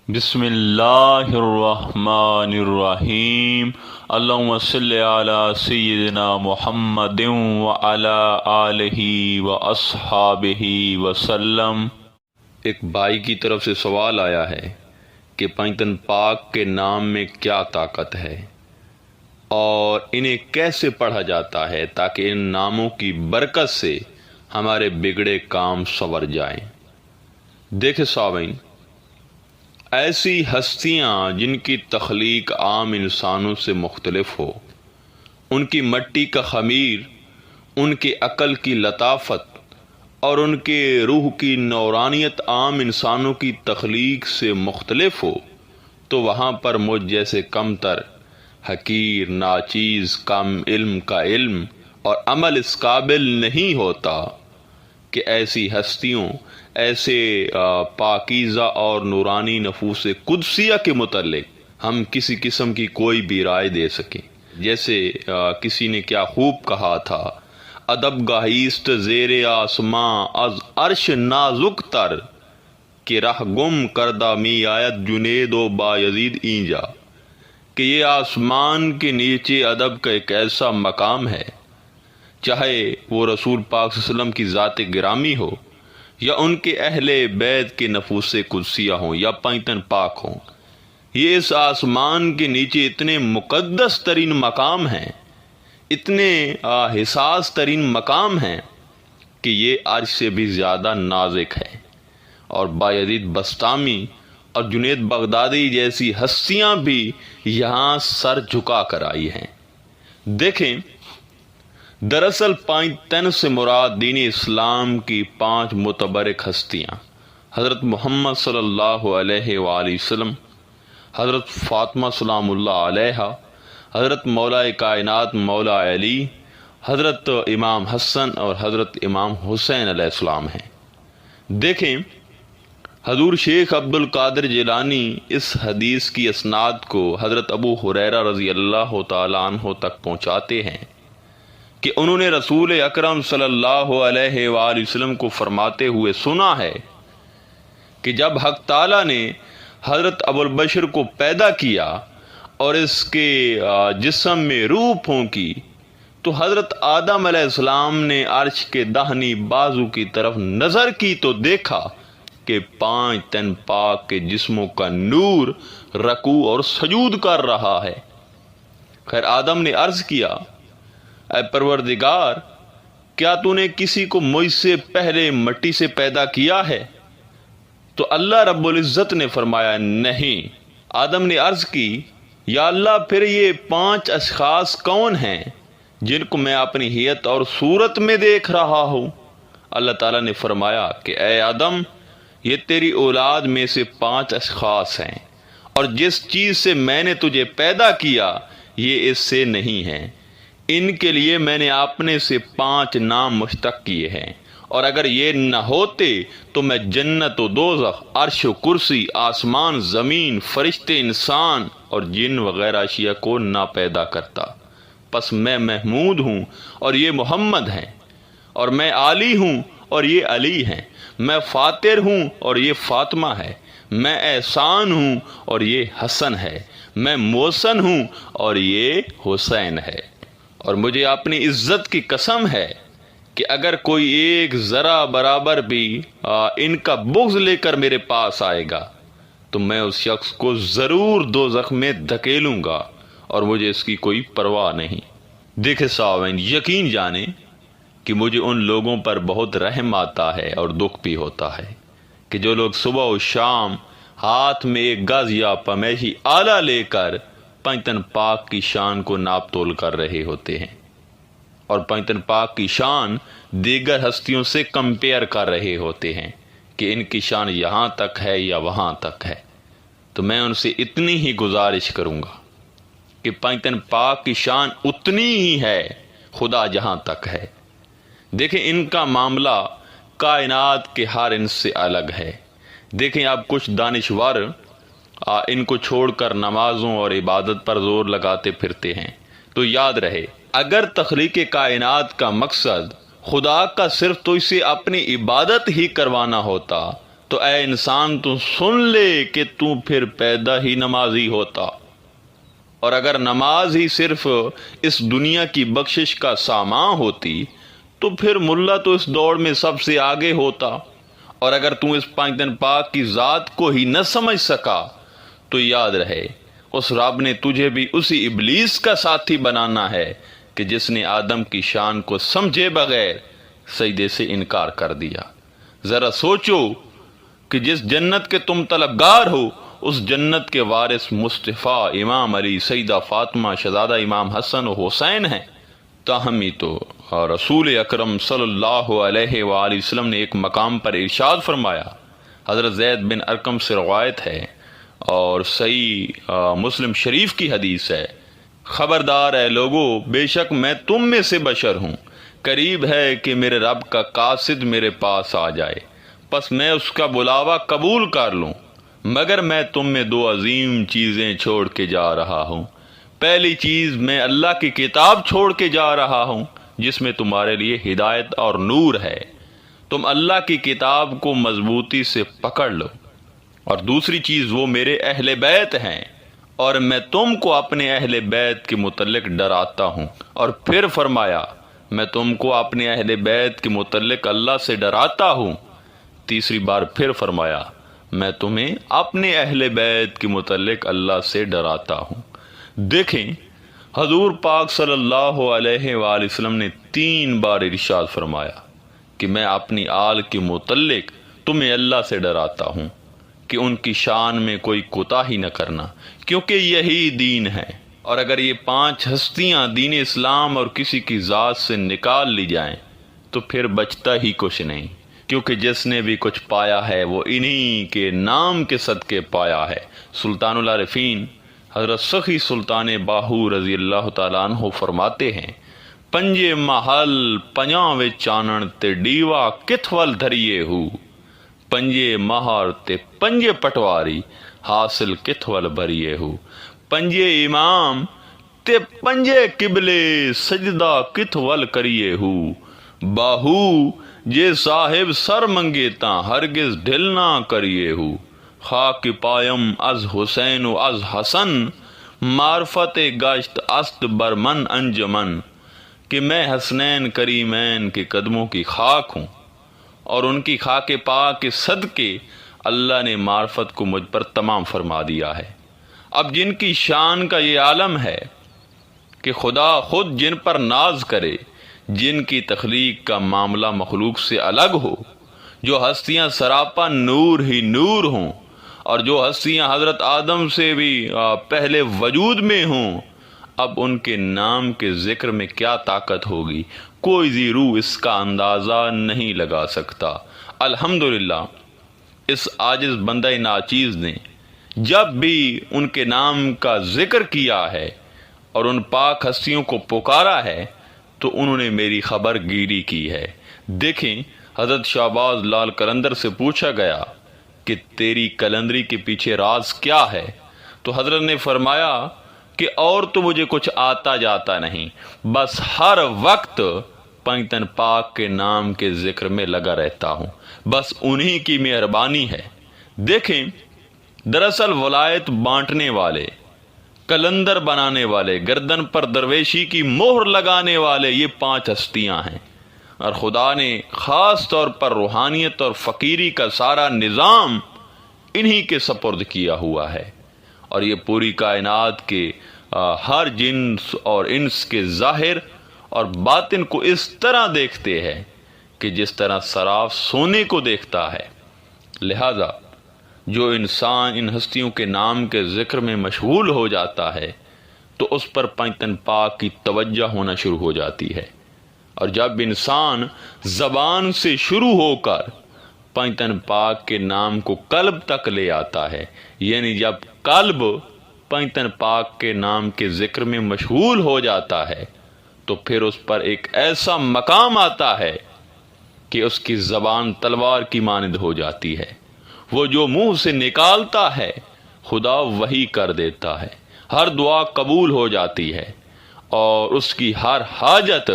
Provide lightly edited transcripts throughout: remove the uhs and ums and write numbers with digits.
بسم اللہ الرحمن الرحیم۔ اللہم صلی علی سیدنا محمد وعلی آلہ واصحابہ وسلم۔ ایک بھائی کی طرف سے سوال آیا ہے کہ پنجتن پاک کے نام میں کیا طاقت ہے اور انہیں کیسے پڑھا جاتا ہے تاکہ ان ناموں کی برکت سے ہمارے بگڑے کام سنور جائیں۔ دیکھیں سامعین، ایسی ہستیاں جن کی تخلیق عام انسانوں سے مختلف ہو، ان کی مٹی کا خمیر، ان کی عقل کی لطافت اور ان کے روح کی نورانیت عام انسانوں کی تخلیق سے مختلف ہو، تو وہاں پر مجھ جیسے کمتر، حقیر، ناچیز، کم علم کا علم اور عمل اس قابل نہیں ہوتا کہ ایسی ہستیوں، ایسے پاکیزہ اور نورانی نفوس قدسیہ کے متعلق ہم کسی قسم کی کوئی بھی رائے دے سکیں۔ جیسے کسی نے کیا خوب کہا تھا، ادب گاہیست زیر آسماں از عرش نازک تر، کہ رہ گم کردہ می آیت جنید و بایزید اینجا، کہ یہ آسمان کے نیچے ادب کا ایک ایسا مقام ہے، چاہے وہ رسول پاک صلی اللہ علیہ وسلم کی ذات گرامی ہو یا ان کے اہل بیت کے نفوس قدسیہ ہوں یا پنجتن پاک ہوں، یہ اس آسمان کے نیچے اتنے مقدس ترین مقام ہیں، اتنے حساس ترین مقام ہیں کہ یہ عرش سے بھی زیادہ نازک ہے۔ اور بایزید بسطامی اور جنید بغدادی جیسی ہستیاں بھی یہاں سر جھکا کر آئی ہیں۔ دیکھیں، دراصل پنجتن سے مراد دین اسلام کی 5 متبرک ہستیاں حضرت محمد صلی اللہ علیہ وآلہ وسلم، حضرت فاطمہ سلام اللہ علیہا، حضرت مولا کائنات مولا علی، حضرت امام حسن اور حضرت امام حسین علیہ السلام ہیں۔ دیکھیں، حضور شیخ عبد القادر جیلانی اس حدیث کی اسناد کو حضرت ابو ہریرہ رضی اللہ تعالیٰ عنہ تک پہنچاتے ہیں کہ انہوں نے رسول اکرم صلی اللہ علیہ وآلہ وسلم کو فرماتے ہوئے سنا ہے کہ جب حق تعالیٰ نے حضرت ابو البشر کو پیدا کیا اور اس کے جسم میں روح پھونکی، تو حضرت آدم علیہ السلام نے عرش کے داہنی بازو کی طرف نظر کی تو دیکھا کہ 5 تن پاک کے جسموں کا نور رکوع اور سجود کر رہا ہے۔ خیر، آدم نے عرض کیا، اے پروردگار، کیا تو نے کسی کو مجھ سے پہلے مٹی سے پیدا کیا ہے؟ تو اللہ رب العزت نے فرمایا، نہیں۔ آدم نے عرض کی، یا اللہ، پھر یہ 5 اشخاص کون ہیں جن کو میں اپنی ہیئت اور صورت میں دیکھ رہا ہوں؟ اللہ تعالیٰ نے فرمایا کہ اے آدم، یہ تیری اولاد میں سے 5 اشخاص ہیں، اور جس چیز سے میں نے تجھے پیدا کیا یہ اس سے نہیں ہے، ان کے لیے میں نے اپنے سے 5 نام مشتق کیے ہیں، اور اگر یہ نہ ہوتے تو میں جنت و دوزخ، عرش و کرسی، آسمان، زمین، فرشتے، انسان اور جن وغیرہ اشیاء کو نہ پیدا کرتا۔ پس میں محمود ہوں اور یہ محمد ہیں، اور میں علی ہوں اور یہ علی ہیں، میں فاتر ہوں اور یہ فاطمہ ہے، میں احسان ہوں اور یہ حسن ہے، میں محسن ہوں اور یہ حسین ہے۔ اور مجھے اپنی عزت کی قسم ہے کہ اگر کوئی ایک ذرہ برابر بھی ان کا بغض لے کر میرے پاس آئے گا تو میں اس شخص کو ضرور دوزخ میں دھکیلوں گا، اور مجھے اس کی کوئی پرواہ نہیں۔ دیکھیں سامعین، یقین جانیں کہ مجھے ان لوگوں پر بہت رحم آتا ہے اور دکھ بھی ہوتا ہے کہ جو لوگ صبح و شام ہاتھ میں ایک گز یا پمیشی آلہ لے کر پنجتن پاک کی شان کو ناپ تول کر رہے ہوتے ہیں، اور پنجتن پاک کی شان دیگر ہستیوں سے کمپیئر کر رہے ہوتے ہیں کہ ان کی شان یہاں تک ہے یا وہاں تک ہے۔ تو میں ان سے اتنی ہی گزارش کروں گا کہ پنجتن پاک کی شان اتنی ہی ہے، خدا جہاں تک ہے۔ دیکھیں، ان کا معاملہ کائنات کے ہر انس سے الگ ہے۔ دیکھیں، اب کچھ دانشور ان کو چھوڑ کر نمازوں اور عبادت پر زور لگاتے پھرتے ہیں، تو یاد رہے، اگر تخلیق کائنات کا مقصد خدا کا صرف تو اسے اپنی عبادت ہی کروانا ہوتا تو اے انسان تو سن لے کہ تو پھر پیدا ہی نمازی ہوتا، اور اگر نماز ہی صرف اس دنیا کی بخشش کا سامان ہوتی تو پھر ملا تو اس دوڑ میں سب سے آگے ہوتا، اور اگر تو اس پاکن پاک کی ذات کو ہی نہ سمجھ سکا تو یاد رہے اس رب نے تجھے بھی اسی ابلیس کا ساتھی بنانا ہے کہ جس نے آدم کی شان کو سمجھے بغیر سجدے سے انکار کر دیا۔ ذرا سوچو کہ جس جنت کے تم طلبگار ہو اس جنت کے وارث مصطفیٰ امام علی، سیدہ فاطمہ، شہزادہ امام حسن و حسین ہیں، تاہم ہی تو رسول اکرم صلی اللہ علیہ وآلہ وسلم نے ایک مقام پر ارشاد فرمایا، حضرت زید بن ارقم سے روایت ہے اور صحیح مسلم شریف کی حدیث ہے، خبردار اے لوگو، بے شک میں تم میں سے بشر ہوں، قریب ہے کہ میرے رب کا قاصد میرے پاس آ جائے، پس میں اس کا بلاوا قبول کر لوں، مگر میں تم میں دو عظیم چیزیں چھوڑ کے جا رہا ہوں۔ پہلی چیز، میں اللہ کی کتاب چھوڑ کے جا رہا ہوں جس میں تمہارے لیے ہدایت اور نور ہے، تم اللہ کی کتاب کو مضبوطی سے پکڑ لو، اور دوسری چیز وہ میرے اہل بیت ہیں، اور میں تم کو اپنے اہل بیت کے متعلق ڈراتا ہوں۔ اور پھر فرمایا، میں تم کو اپنے اہل بیت کے متعلق اللہ سے ڈراتا ہوں۔ تیسری بار پھر فرمایا، میں تمہیں اپنے اہل بیت کے متعلق اللہ سے ڈراتا ہوں۔ دیکھیں، حضور پاک صلی اللہ علیہ وآلہ وسلم نے 3 بار ارشاد فرمایا کہ میں اپنی آل کے متعلق تمہیں اللہ سے ڈراتا ہوں کہ ان کی شان میں کوئی کوتاہی نہ کرنا، کیونکہ یہی دین ہے، اور اگر یہ 5 ہستیاں دین اسلام اور کسی کی ذات سے نکال لی جائیں تو پھر بچتا ہی کچھ نہیں، کیونکہ جس نے بھی کچھ پایا ہے وہ انہی کے نام کے صدقے پایا ہے۔ سلطان العارفین حضرت سخی سلطان باہو رضی اللہ تعالیٰ عنہ فرماتے ہیں، پنجے محل پنجاں وچ چانن تے ڈیوا کت ول دھریے ہو، پنجے مہار تے پنجے پٹواری حاصل کت ول بھریے ہو، پنجے امام تے پنجے قبلے سجدہ کت ول کریے ہو، باہو جے صاحب سر منگے تاں ہرگز ڈھل نہ کریے ہو، خاک پایم از حسین و از حسن معرفت گشت است برمن انجمن، کہ میں حسنین کریمین کے قدموں کی خاک ہوں اور ان کی خاک پاک کے صدقے اللہ نے معرفت کو مجھ پر تمام فرما دیا ہے۔ اب جن کی شان کا یہ عالم ہے کہ خدا خود جن پر ناز کرے، جن کی تخلیق کا معاملہ مخلوق سے الگ ہو، جو ہستیاں سراپا نور ہی نور ہوں، اور جو ہستیاں حضرت آدم سے بھی پہلے وجود میں ہوں، اب ان کے نام کے ذکر میں کیا طاقت ہوگی، کوئی ذی روح اس کا اندازہ نہیں لگا سکتا۔ الحمدللہ اس عاجز بندہ ناچیز نے جب بھی ان کے نام کا ذکر کیا ہے اور ان پاک ہستیوں کو پکارا ہے تو انہوں نے میری خبر گیری کی ہے۔ دیکھیں، حضرت شہباز لال قلندر سے پوچھا گیا کہ تیری قلندری کے پیچھے راز کیا ہے، تو حضرت نے فرمایا کہ اور تو مجھے کچھ آتا جاتا نہیں، بس ہر وقت پنجتن پاک کے نام کے ذکر میں لگا رہتا ہوں، بس انہی کی مہربانی ہے۔ دیکھیں، دراصل ولایت بانٹنے والے، قلندر بنانے والے، گردن پر درویشی کی مہر لگانے والے، یہ 5 ہستیاں ہیں، اور خدا نے خاص طور پر روحانیت اور فقیری کا سارا نظام انہی کے سپرد کیا ہوا ہے، اور یہ پوری کائنات کے ہر جنس اور انس کے ظاہر اور باطن کو اس طرح دیکھتے ہیں کہ جس طرح صراف سونے کو دیکھتا ہے۔ لہذا جو انسان ان ہستیوں کے نام کے ذکر میں مشغول ہو جاتا ہے تو اس پر پنجتن پاک کی توجہ ہونا شروع ہو جاتی ہے، اور جب انسان زبان سے شروع ہو کر پنجتن پاک کے نام کو قلب تک لے آتا ہے، یعنی جب قلب پنجتن پاک کے نام کے ذکر میں مشغول ہو جاتا ہے تو پھر اس پر ایک ایسا مقام آتا ہے کہ اس کی زبان تلوار کی مانند ہو جاتی ہے، وہ جو منہ سے نکالتا ہے خدا وہی کر دیتا ہے، ہر دعا قبول ہو جاتی ہے، اور اس کی ہر حاجت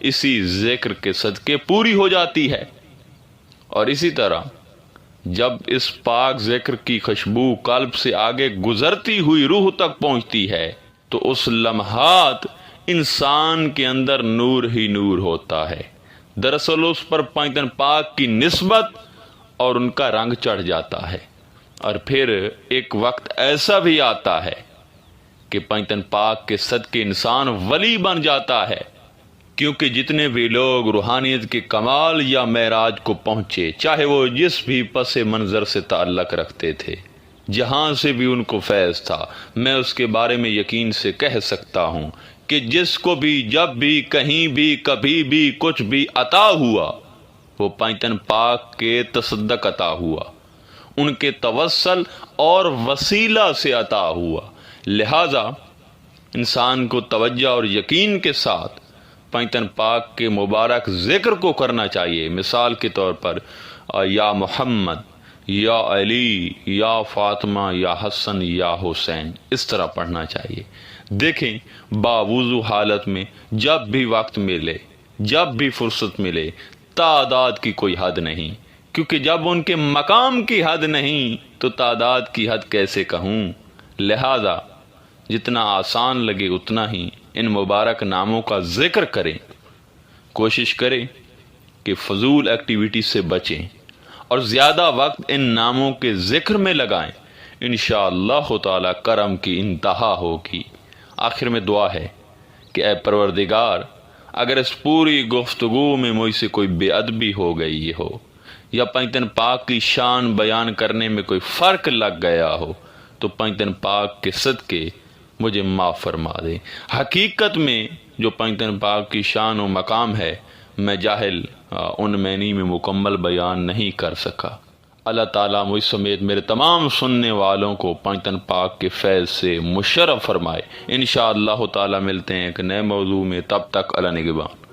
اسی ذکر کے صدقے پوری ہو جاتی ہے۔ اور اسی طرح جب اس پاک ذکر کی خوشبو قلب سے آگے گزرتی ہوئی روح تک پہنچتی ہے تو اس لمحات انسان کے اندر نور ہی نور ہوتا ہے۔ دراصل اس پر پائتن پاک کی نسبت اور ان کا رنگ چڑھ جاتا ہے، اور پھر ایک وقت ایسا بھی آتا ہے کہ پائتن پاک کے صدقے انسان ولی بن جاتا ہے، کیونکہ جتنے بھی لوگ روحانیت کے کمال یا معراج کو پہنچے، چاہے وہ جس بھی پس منظر سے تعلق رکھتے تھے، جہاں سے بھی ان کو فیض تھا، میں اس کے بارے میں یقین سے کہہ سکتا ہوں کہ جس کو بھی جب بھی کہیں بھی کبھی بھی کچھ بھی عطا ہوا وہ پائتن پاک کے تصدق عطا ہوا، ان کے توسل اور وسیلہ سے عطا ہوا۔ لہٰذا انسان کو توجہ اور یقین کے ساتھ پائتن پاک کے مبارک ذکر کو کرنا چاہیے۔ مثال کے طور پر یا محمد، یا علی، یا فاطمہ، یا حسن، یا حسین، اس طرح پڑھنا چاہیے۔ دیکھیں باوضو حالت میں جب بھی وقت ملے، جب بھی فرصت ملے، تعداد کی کوئی حد نہیں، کیونکہ جب ان کے مقام کی حد نہیں تو تعداد کی حد کیسے کہوں۔ لہذا جتنا آسان لگے اتنا ہی ان مبارک ناموں کا ذکر کریں، کوشش کریں کہ فضول ایکٹیویٹی سے بچیں اور زیادہ وقت ان ناموں کے ذکر میں لگائیں۔ انشاءاللہ تعالی کرم کی انتہا ہوگی۔ آخر میں دعا ہے کہ اے پروردگار، اگر اس پوری گفتگو میں مجھ سے کوئی بے ادبی ہو گئی ہو یا پائتن پاک کی شان بیان کرنے میں کوئی فرق لگ گیا ہو تو پائتن پاک کے صدقے مجھے معاف فرما دے۔ حقیقت میں جو پائتن پاک کی شان و مقام ہے میں جاہل ان معنی میں مکمل بیان نہیں کر سکا۔ اللہ تعالیٰ مجھ سمیت میرے تمام سننے والوں کو پائتن پاک کے فیض سے مشرف فرمائے۔ انشاءاللہ تعالیٰ ملتے ہیں ایک نئے موضوع میں، تب تک اللہ نگہبان۔